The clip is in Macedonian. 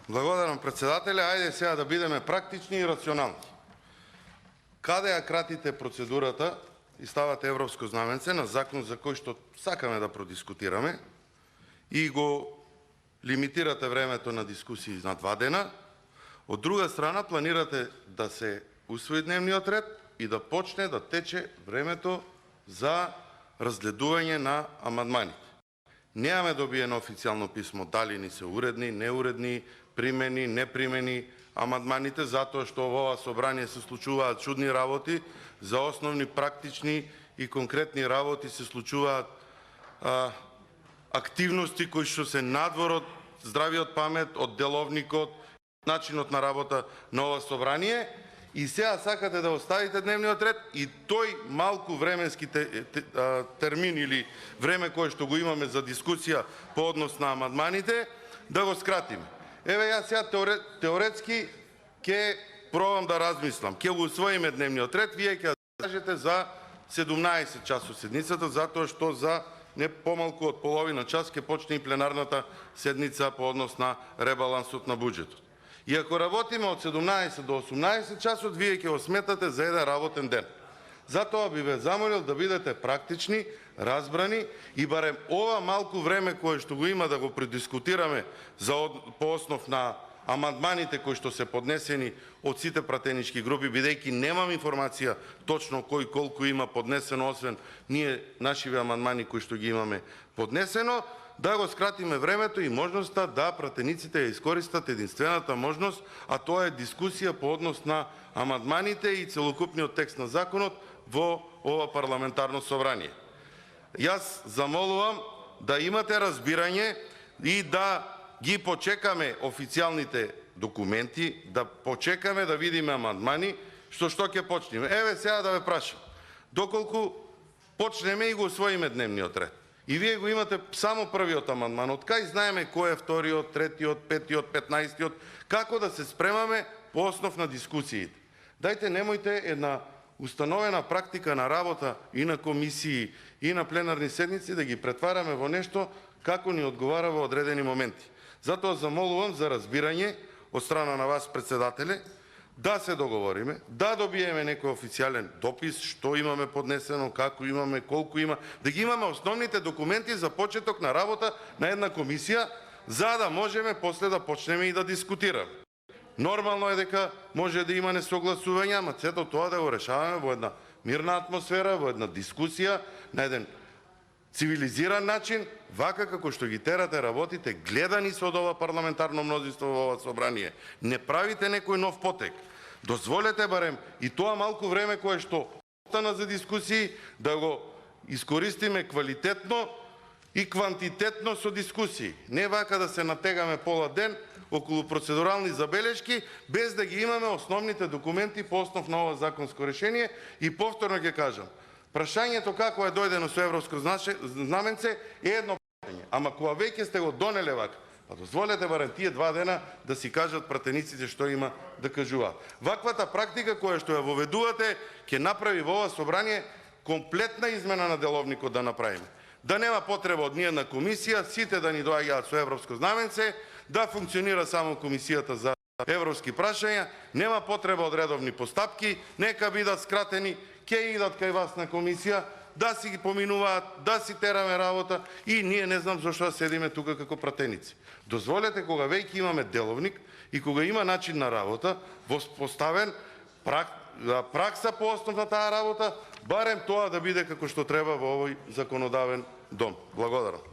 Благодарам, председателя. Ајде сега да бидеме практични и рационални. Каде ја кратите процедурата и ставате европско знаменце на закон за кој што сакаме да продискутираме и го лимитирате времето на дискусии на 2 дена, од друга страна планирате да се усвои дневниот ред и да почне да тече времето за разгледување на амандманите. Немаме добиено официјално писмо дали ни се уредни, неуредни, примени, непримени амандманите, затоа што во ова собрание се случуваат чудни работи, за основни, практични и конкретни работи се случуваат активности кои што се надвор од здравиот памет, од деловникот, начинот на работа на ова собрание. И сега сакате да оставите дневниот ред и тој малку временски термин или време кое што го имаме за дискусија по однос на амандманите, да го скратиме. Еве јас сега теоретски ќе пробам да размислам. Ќе го усвоиме дневниот ред, вие ќе кажете за 17 часот седницата, затоа што за не помалку од половина час ќе почне и пленарната седница по однос на ребалансот на буџетот. И ако работиме од 17 до 18 часот, вие ќе го сметате за еден работен ден. Затоа би ве замолил да бидете практични, разбрани и барем ова малку време кое што го има да го предискутираме по основ на амандманите кои што се поднесени од сите пратенички групи, бидејќи немам информација точно кој колку има поднесено, освен ние нашиве амандмани кои што ги имаме поднесено, да го скратиме времето и можноста да пратениците ја искористат единствената можност, а тоа е дискусија по однос на амандманите и целокупниот текст на законот во ова парламентарно собрание. Јас замолувам да имате разбирање и да ги почекаме официјалните документи, да почекаме да видиме амандмани, што ќе почнеме. Еве сега да ве прашам, доколку почнеме и го усвоиме дневниот ред, и вие го имате само првиот амандман, од кај знаеме кој е вториот, третиот, петиот, 15-тиот, како да се спремаме по основ на дискусиите. Дајте, немојте една установена практика на работа и на комисии, и на пленарни седници да ги претвараме во нешто како ни одговара во одредени моменти. Затоа замолувам за разбирање од страна на вас, председателе, да се договориме, да добиеме некој официјален допис, што имаме поднесено, како имаме, колку има, да ги имаме основните документи за почеток на работа на една комисија, за да можеме после да почнеме и да дискутираме. Нормално е дека може да има несогласување, ама сето тоа да го решаваме во една мирна атмосфера, во една дискусија, на еден цивилизиран начин, вака како што ги терате работите, гледани се од ова парламентарно мнозинство во ова собрание. Не правите некој нов потек. Дозволете барем и тоа малку време кое што остана за дискусии, да го искористиме квалитетно и квантитетно со дискусии. Не вака да се натегаме пола ден околу процедурални забелешки, без да ги имаме основните документи по основ на ова законско решение. И повторно ќе кажам, прашањето како е дојдено со европско знаменце е едно прашање. Ама кога веќе сте го донеле вака, па дозволете барем тие 2 дена да си кажат пратениците што има да кажуваат. Ваквата практика која што ја воведувате ќе направи во ова собрание комплетна измена на деловникот да направиме. Да нема потреба од ниедна комисија, сите да ни доаѓаат со европско знаменце, да функционира само комисијата за европски прашања, нема потреба од редовни постапки, нека бидат скратени, ќе идат кај вас на комисија, да си ги поминуваат, да си тераме работа и ние не знам зашто седиме тука како пратеници. Дозволете кога веќе имаме деловник и кога има начин на работа, воспоставен пракса по основ на таа работа, барем тоа да биде како што треба во овој законодавен дом. Благодарам.